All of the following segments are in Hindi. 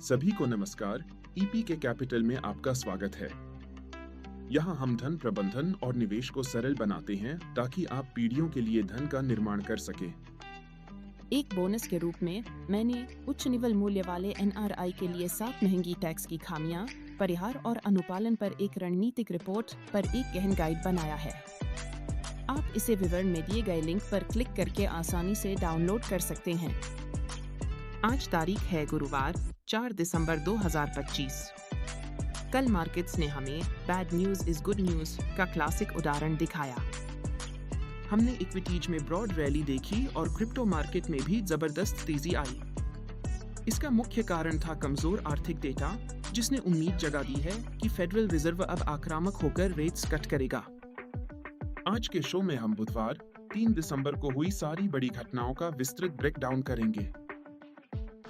सभी को नमस्कार। ईपी के कैपिटल में आपका स्वागत है। यहाँ हम धन प्रबंधन और निवेश को सरल बनाते हैं ताकि आप पीढ़ियों के लिए धन का निर्माण कर सकें। एक बोनस के रूप में मैंने उच्च निवल मूल्य वाले एनआरआई के लिए 7 महंगी टैक्स की खामियां, परिहार और अनुपालन पर एक रणनीतिक रिपोर्ट पर एक गहन गाइड बनाया है। आप इसे विवरण में दिए गए लिंक पर क्लिक करके आसानी से डाउनलोड कर सकते हैं। आज तारीख है गुरुवार 4 दिसंबर 2025। कल मार्केट्स ने हमें bad news is good news का क्लासिक उदाहरण दिखाया। हमने इक्विटीज में ब्रॉड रैली देखी और क्रिप्टो मार्केट में भी जबरदस्त तेजी आई। इसका मुख्य कारण था कमजोर आर्थिक डेटा, जिसने उम्मीद जगा दी है कि फेडरल रिजर्व अब आक्रामक होकर रेट्स कट करेगा। आज के शो में हम बुधवार 3 दिसंबर को हुई सारी बड़ी घटनाओं का विस्तृत ब्रेकडाउन करेंगे।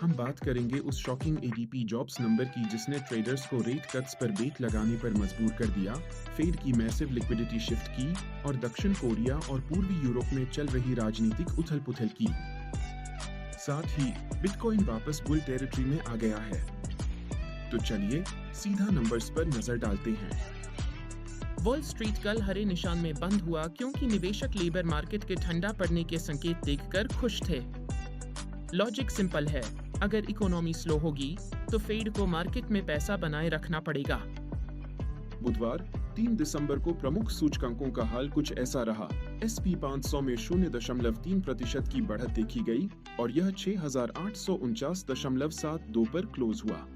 हम बात करेंगे उस शॉकिंग एडीपी जॉब्स नंबर की जिसने ट्रेडर्स को रेट कट्स पर बेट लगाने पर मजबूर कर दिया, फेड की मैसिव लिक्विडिटी शिफ्ट की और दक्षिण कोरिया और पूर्वी यूरोप में चल रही राजनीतिक उथल-पुथल की। साथ ही बिटकॉइन वापस बुल टेरिटरी में आ गया है। तो चलिए सीधा नंबर्स पर नजर डालते हैं। वॉल स्ट्रीट कल हरे निशान में बंद हुआ क्योंकि निवेशक लेबर मार्केट के ठंडा पड़ने के संकेत देखकर खुश थे। लॉजिक सिंपल है, अगर इकोनॉमी स्लो होगी तो फेड को मार्केट में पैसा बनाए रखना पड़ेगा। बुधवार 3 दिसंबर को प्रमुख सूचकांकों का हाल कुछ ऐसा रहा। S&P 500 में 0.3% की बढ़त देखी गई और यह 6,849.72 पर क्लोज हुआ।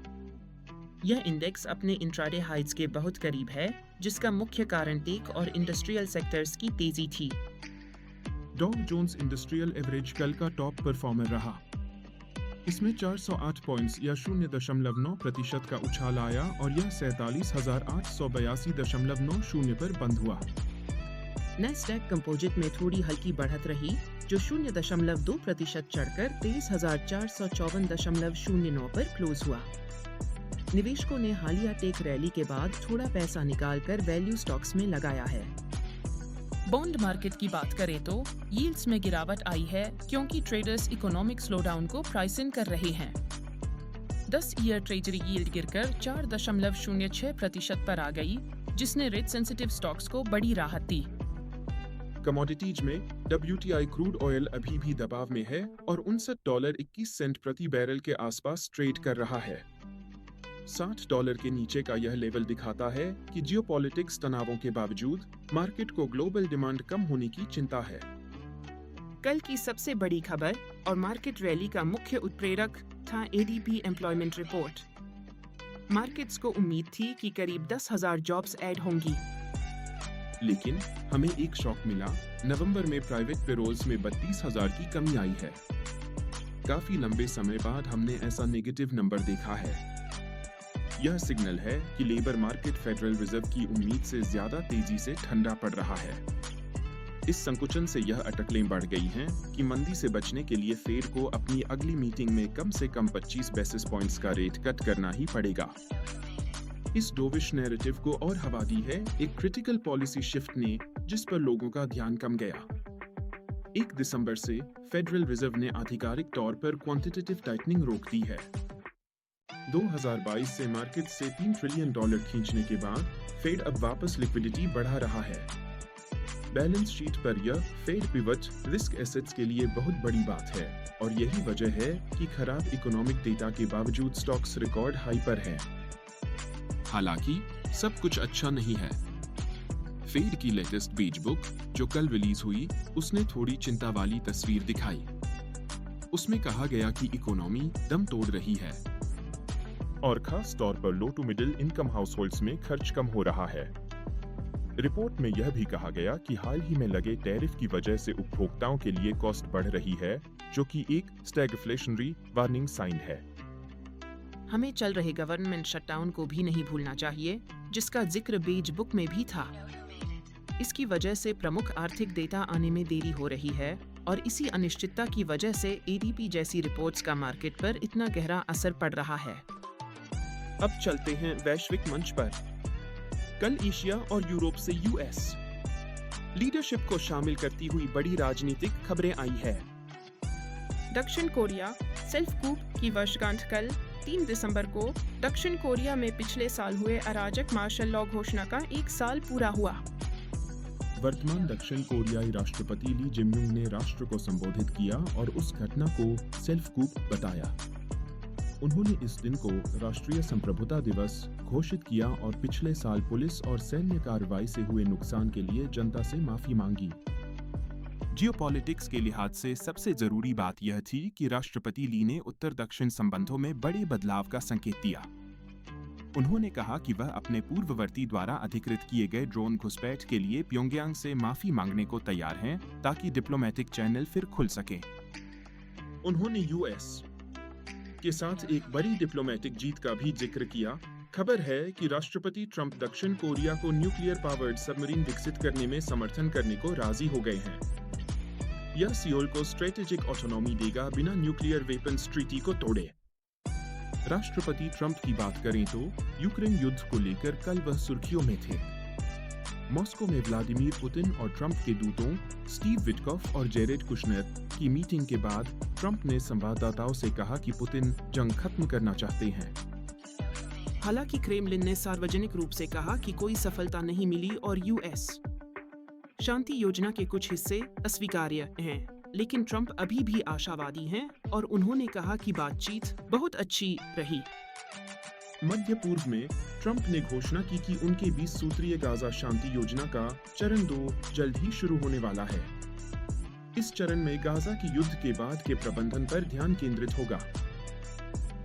यह इंडेक्स अपने इंट्राडे हाइट्स के बहुत करीब है, जिसका मुख्य कारण टेक और इंडस्ट्रियल सेक्टर्स की तेजी थी। डॉ जोन्स इंडस्ट्रियल एवरेज कल का टॉप परफॉर्मर रहा। इसमें 408 पॉइंट्स या 0.9% का उछाल आया और यह 47,882.90 पर बंद हुआ। नैस्डैक कंपोजिट में थोड़ी हल्की बढ़त रही, जो 0.2% चढ़कर 23,454.09 पर क्लोज हुआ। निवेशकों ने हालिया टेक रैली के बाद थोड़ा पैसा निकालकर वैल्यू स्टॉक्स में लगाया है। बॉन्ड मार्केट की बात करें तो यील्ड्स में गिरावट आई है क्योंकि ट्रेडर्स इकोनॉमिक स्लोडाउन को प्राइस इन कर रहे हैं। 10 ईयर ट्रेजरी यील्ड गिरकर 4.06% पर आ गई, जिसने रेट सेंसिटिव स्टॉक्स को बड़ी राहत दी। कमोडिटीज में WTI क्रूड ऑयल अभी भी दबाव में है और $59.21 प्रति बैरल के आसपास ट्रेड कर रहा है। $60 के नीचे का यह लेवल दिखाता है कि जियोपॉलिटिक्स तनावों के बावजूद मार्केट को ग्लोबल डिमांड कम होने की चिंता है। कल की सबसे बड़ी खबर और मार्केट रैली का मुख्य उत्प्रेरक था एडीपी एम्प्लॉयमेंट रिपोर्ट। मार्केट्स को उम्मीद थी कि करीब 10,000 जॉब्स ऐड होंगी, लेकिन हमें एक शॉक मिला। नवंबर में प्राइवेट पेरोल्स में 32,000 की कमी आई है। काफी लंबे समय बाद हमने ऐसा नेगेटिव नंबर देखा है। यह सिग्नल है कि लेबर मार्केट फेडरल रिजर्व की उम्मीद से ज्यादा तेजी से ठंडा पड़ रहा है। इस संकुचन से यह अटकलें बढ़ गई हैं कि मंदी से बचने के लिए फेड को अपनी अगली मीटिंग में कम से कम 25 बेसिस पॉइंट्स का रेट कट करना ही पड़ेगा। इस डोविश नैरेटिव को और हवा दी है एक क्रिटिकल पॉलिसी शिफ्ट ने, जिस पर लोगों का ध्यान कम गया। 1 दिसंबर से फेडरल रिजर्व ने आधिकारिक तौर पर क्वांटिटेटिव टाइटनिंग रोक दी है। 2022 से मार्केट से $3 ट्रिलियन खींचने के बाद फेड अब वापस लिक्विडिटी बढ़ा रहा है। बैलेंस शीट पर यह फेड पिवट रिस्क एसेट्स के लिए बहुत बड़ी बात है और यही वजह है कि खराब इकोनॉमिक डेटा के बावजूद स्टॉक्स रिकॉर्ड हाई पर हैं। हालांकि सब कुछ अच्छा नहीं है। फेड की लेटेस्ट बीज बुक जो कल रिलीज हुई, उसने थोड़ी चिंता वाली तस्वीर दिखाई। उसमें कहा गया कि इकोनॉमी दम तोड़ रही है और खास तौर पर लो टू मिडिल इनकम हाउसहोल्ड्स में खर्च कम हो रहा है। रिपोर्ट में यह भी कहा गया कि हाल ही में लगे टैरिफ की वजह से उपभोक्ताओं के लिए कॉस्ट बढ़ रही है, जो कि एक स्टैगफ्लेशनरी वार्निंग साइन है। हमें चल रहे गवर्नमेंट शटडाउन को भी नहीं भूलना चाहिए, जिसका जिक्र बेज बुक में भी था। इसकी वजह से प्रमुख आर्थिक डेटा आने में देरी हो रही है और इसी अनिश्चितता की वजह से एडीपी जैसी रिपोर्ट्स का मार्केट पर इतना गहरा असर पड़ रहा है। अब चलते हैं वैश्विक मंच पर। कल एशिया और यूरोप से यूएस लीडरशिप को शामिल करती हुई बड़ी राजनीतिक खबरें आई है। दक्षिण कोरिया सेल्फ कूप की वर्षगांठ कल 3 दिसंबर को दक्षिण कोरिया में पिछले साल हुए अराजक मार्शल लॉ घोषणा का 1 साल पूरा हुआ। वर्तमान दक्षिण कोरियाई राष्ट्रपति ली जिमयुंग ने राष्ट्र को संबोधित किया और उस घटना को सेल्फ कूप बताया। उन्होंने इस दिन को राष्ट्रीय संप्रभुता दिवस घोषित किया और पिछले साल पुलिस और सैन्य कार्रवाई से हुए नुकसान के लिए जनता से माफी मांगी। जियोपॉलिटिक्स के लिहाज से सबसे जरूरी बात यह थी कि राष्ट्रपति ली ने उत्तर दक्षिण संबंधों में बड़े बदलाव का संकेत दिया। उन्होंने कहा कि वह अपने पूर्ववर्ती द्वारा अधिकृत किए गए ड्रोन घुसपैठ के लिए प्योंगयांग से माफी मांगने को तैयार हैं ताकि डिप्लोमेटिक चैनल फिर खुल सके। उन्होंने यूएस के साथ एक बड़ी डिप्लोमेटिक जीत का भी जिक्र किया। खबर है कि राष्ट्रपति ट्रंप दक्षिण कोरिया को न्यूक्लियर पावर्ड सबमरीन विकसित करने में समर्थन करने को राजी हो गए हैं। यह सियोल को स्ट्रेटेजिक ऑटोनॉमी देगा बिना न्यूक्लियर वेपन्स ट्रीटी को तोड़े। राष्ट्रपति ट्रंप की बात करें तो यूक्रेन युद्ध को लेकर कल वह सुर्खियों में थे। मॉस्को में व्लादिमीर पुतिन और ट्रंप के दूतों स्टीव विटकॉफ और जेरेड कुशनेर की मीटिंग के बाद ट्रंप ने संवाददाताओं से कहा कि पुतिन जंग खत्म करना चाहते हैं। हालांकि क्रेमलिन ने सार्वजनिक रूप से कहा कि कोई सफलता नहीं मिली और यूएस शांति योजना के कुछ हिस्से अस्वीकार्य हैं, लेकिन ट्रंप अभी भी आशावादी हैं और उन्होंने कहा कि बातचीत बहुत अच्छी रही। मध्य पूर्व में ट्रंप ने घोषणा की कि उनके 20 सूत्रीय गाजा शांति योजना का चरण 2 जल्द ही शुरू होने वाला है। इस चरण में गाजा की युद्ध के बाद के प्रबंधन पर ध्यान केंद्रित होगा।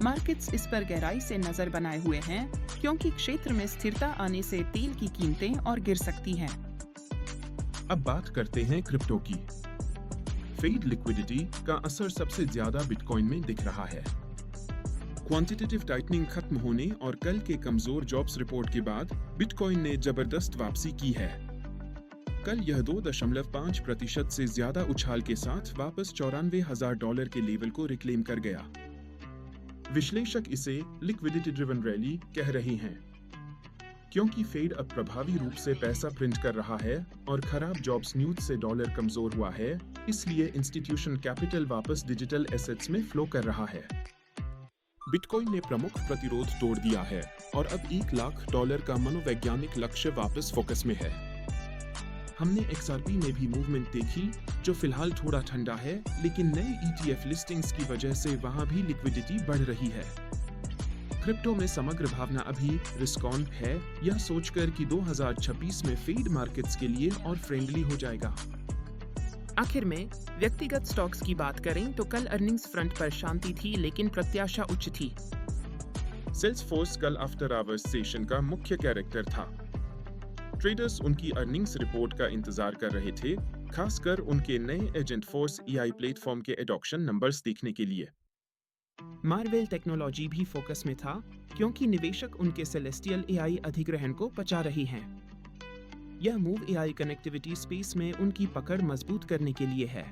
मार्केट्स इस पर गहराई से नजर बनाए हुए हैं क्योंकि क्षेत्र में स्थिरता आने से तेल की कीमतें और गिर सकती हैं। अब बात करते हैं क्रिप्टो की। फेड लिक्विडिटी का असर सबसे ज्यादा बिटकॉइन में दिख रहा है। क्वांटिटेटिव टाइटनिंग खत्म होने और कल के कमजोर जॉब्स रिपोर्ट के बाद बिटकॉइन ने जबरदस्त वापसी की है। कल यह 2.5% से ज्यादा उछाल के साथ वापस $94,000 के लेवल को रिक्लेम कर गया। विश्लेषक इसे लिक्विडिटी ड्रिवन रैली कह रहे हैं क्योंकि फेड अब प्रभावी रूप से पैसा प्रिंट कर रहा है और खराब जॉब्स न्यूज से डॉलर कमजोर हुआ है, इसलिए इंस्टीट्यूशन कैपिटल वापस डिजिटल एसेट्स में फ्लो कर रहा है। बिटकॉइन ने प्रमुख प्रतिरोध तोड़ दिया है और अब $1,00,000 का मनोवैज्ञानिक लक्ष्य वापस फोकस में है। हमने XRP में भी मूवमेंट देखी जो फिलहाल थोड़ा ठंडा है, लेकिन नए ETF लिस्टिंग्स की वजह से वहां भी लिक्विडिटी बढ़ रही है। क्रिप्टो में समग्र भावना अभी रिस्क ऑन है, यह सोचकर कि 2026 में फेड मार्केट्स के लिए और फ्रेंडली हो जाएगा। आखिर में व्यक्तिगत स्टॉक्स की बात करें तो कल अर्निंग्स फ्रंट पर शांति थी, लेकिन प्रत्याशा उच्च थी। सेल्सफोर्स कल आफ्टर आवर्स सेशन का मुख्य कैरेक्टर था। ट्रेडर्स उनकी अर्निंग्स रिपोर्ट का इंतजार कर रहे थे, खासकर उनके नए एजेंट फोर्स EI प्लेटफॉर्म के एडॉप्शन नंबर्स देखने के लिए। मार्वेल टेक्नोलॉजी भी फोकस में था क्योंकि निवेशक उनके सेलेस्टियल AI अधिग्रहण को पचा रही हैं। यह मूव AI कनेक्टिविटी स्पेस में उनकी पकड़ मजबूत करने के लिए है।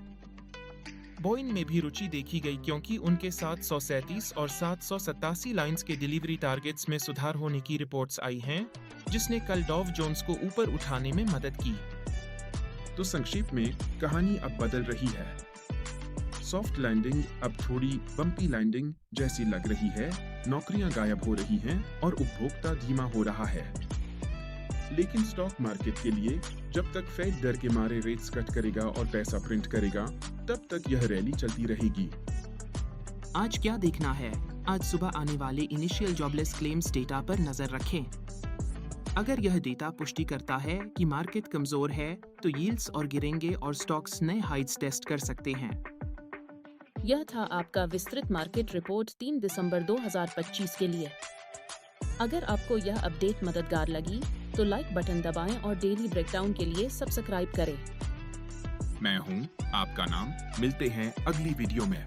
बोइंग में भी रुचि देखी गई क्योंकि उनके 737 और 787 लाइंस के डिलीवरी टारगेट्स में सुधार होने की रिपोर्ट्स आई हैं, जिसने कल डॉव जोन्स को ऊपर उठाने में मदद की। तो संक्षेप में कहानी अब बदल रही है। सॉफ्ट लैंडिंग अब थोड़ी बम्पी लैंडिंग जैसी लग रही है, नौकरियां गायब हो रही हैं और उपभोक्ता धीमा हो रहा है। लेकिन स्टॉक मार्केट के लिए जब तक फेड डर के मारे रेट्स कट करेगा और पैसा प्रिंट करेगा, तब तक यह रैली चलती रहेगी। आज क्या देखना है? आज सुबह आने वाले इनिशियल जॉबलेस क्लेम्स डेटा पर नजर रखें। अगर यह डेटा पुष्टि करता है कि मार्केट कमजोर है, तो यील्ड्स और गिरेंगे और स्टॉक्स नए हाइट्स टेस्ट कर सकते हैं। यह था आपका विस्तृत मार्केट रिपोर्ट 3 दिसंबर 2025 के लिए। अगर आपको यह अपडेट मददगार लगी तो लाइक बटन दबाएं और डेली ब्रेकडाउन के लिए सब्सक्राइब करें। मैं हूं आपका नाम। मिलते हैं अगली वीडियो में।